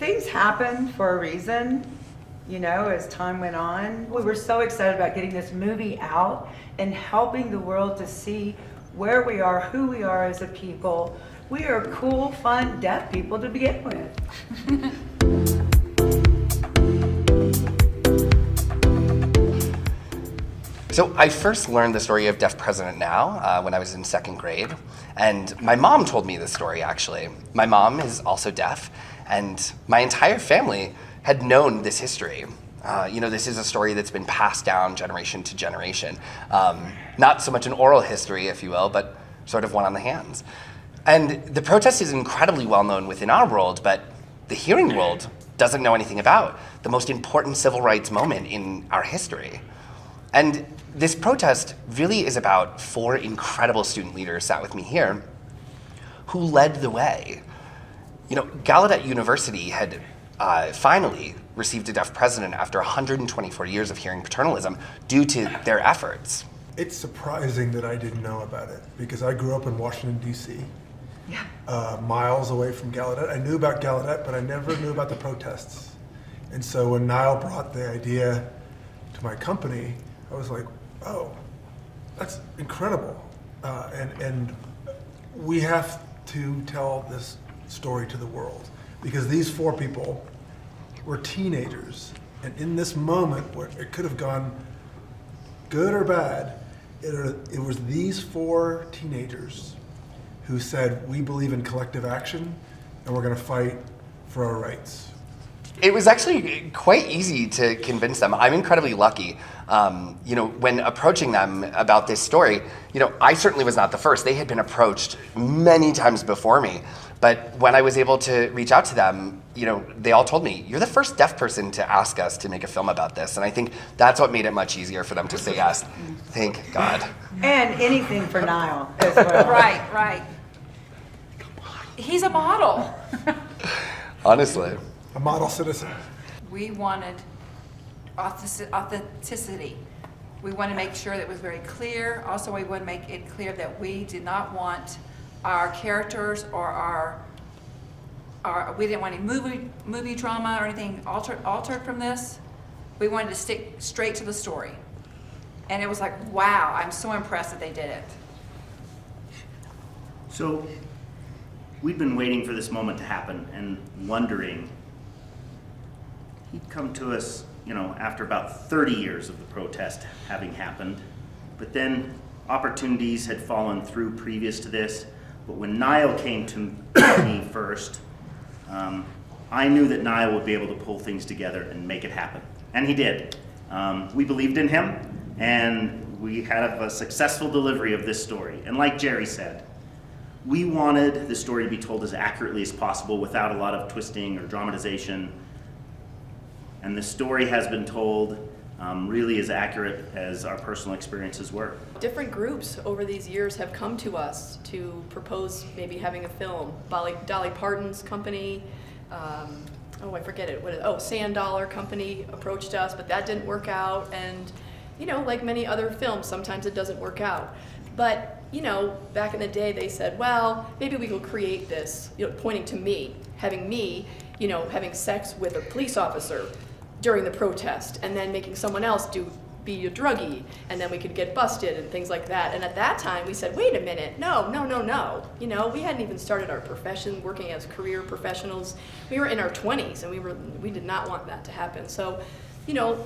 things happened for a reason, as time went on. We were so excited about getting this movie out and helping the world to see where we are, who we are as a people. We are cool, fun, deaf people to begin with. So I first learned the story of Deaf President Now when I was in second grade. And my mom told me this story, actually. My mom is also deaf, and my entire family had known this history. This is a story that's been passed down generation to generation. Not so much an oral history, if you will, but sort of one on the hands. And the protest is incredibly well known within our world, but the hearing world doesn't know anything about the most important civil rights moment in our history. And this protest really is about 4 incredible student leaders sat with me here who led the way. Gallaudet University had finally received a deaf president after 124 years of hearing paternalism due to their efforts. It's surprising that I didn't know about it because I grew up in Washington, D.C., miles away from Gallaudet. I knew about Gallaudet, but I never knew about the protests. And so when Nyle brought the idea to my company, I was like, oh, that's incredible. And we have to tell this story to the world because these 4 people were teenagers. And in this moment where it could have gone good or bad, it was these 4 teenagers who said, we believe in collective action and we're gonna fight for our rights. It was actually quite easy to convince them. I'm incredibly lucky. When approaching them about this story, I certainly was not the first. They had been approached many times before me. But when I was able to reach out to them, they all told me, you're the first deaf person to ask us to make a film about this. And I think that's what made it much easier for them to say yes. Thank God. And anything for Nyle as well. Right. He's a model. Honestly. A model citizen. We wanted authenticity. We want to make sure that it was very clear. Also, we want to make it clear that we did not want our characters or our we didn't want any movie drama or anything altered from this. We wanted to stick straight to the story. And it was like, wow, I'm so impressed that they did it. So we'd been waiting for this moment to happen and wondering. He'd come to us, after about 30 years of the protest having happened. But then opportunities had fallen through previous to this. But when Nyle came to me first, I knew that Nyle would be able to pull things together and make it happen. And he did. We believed in him, and we had a successful delivery of this story. And like Jerry said, we wanted the story to be told as accurately as possible without a lot of twisting or dramatization. And the story has been told really as accurate as our personal experiences were. Different groups over these years have come to us to propose maybe having a film. Dolly Parton's company, I forget it. Sand Dollar Company approached us, but that didn't work out. And, like many other films, sometimes it doesn't work out. But, back in the day, they said, well, maybe we will create this, pointing to me, having sex with a police officer during the protest, and then making someone else be a druggie, and then we could get busted and things like that. And at that time, we said, wait a minute, no. We hadn't even started our profession, working as career professionals. We were in our 20s, and we did not want that to happen. So,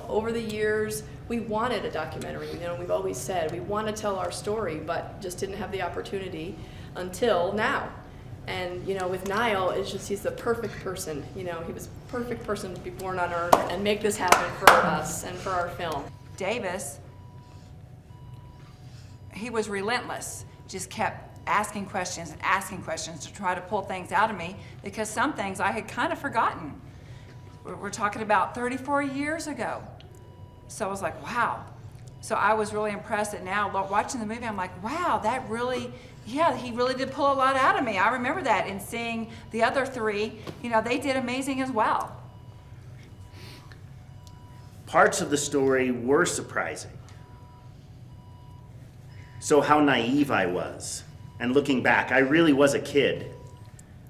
over the years, we wanted a documentary. We've always said we want to tell our story, but just didn't have the opportunity until now. And, with Nyle, he's the perfect person. He was the perfect person to be born on Earth and make this happen for us and for our film. Davis, he was relentless. Just kept asking questions to try to pull things out of me because some things I had kind of forgotten. We're talking about 34 years ago. So I was like, wow. So I was really impressed that now, watching the movie, I'm like, wow, he really did pull a lot out of me. I remember that, and seeing the other 3, they did amazing as well. Parts of the story were surprising. So how naive I was. And looking back, I really was a kid.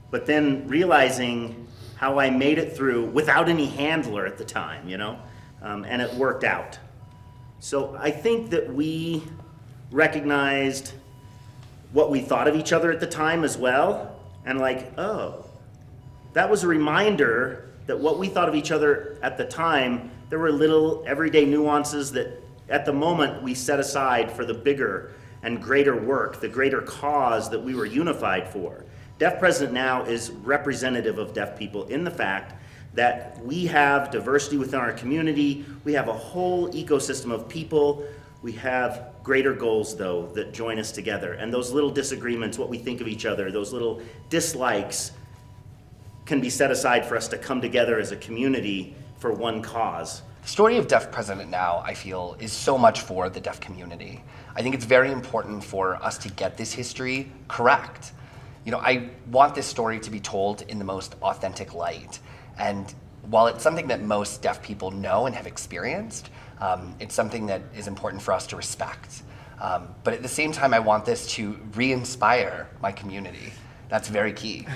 But then realizing how I made it through without any handler at the time, you know, and it worked out. So I think that we recognized what we thought of each other at the time as well, and like, oh, that was a reminder that what we thought of each other at the time, there were little everyday nuances that at the moment we set aside for the bigger and greater work, the greater cause that we were unified for. Deaf President Now is representative of deaf people in the fact that we have diversity within our community, we have a whole ecosystem of people, we have greater goals though that join us together. And those little disagreements, what we think of each other, those little dislikes can be set aside for us to come together as a community for one cause. The story of Deaf President Now, I feel, is so much for the deaf community. I think it's very important for us to get this history correct. You know, I want this story to be told in the most authentic light. And while it's something that most deaf people know and have experienced, it's something that is important for us to respect. But at the same time, I want this to re-inspire my community. That's very key.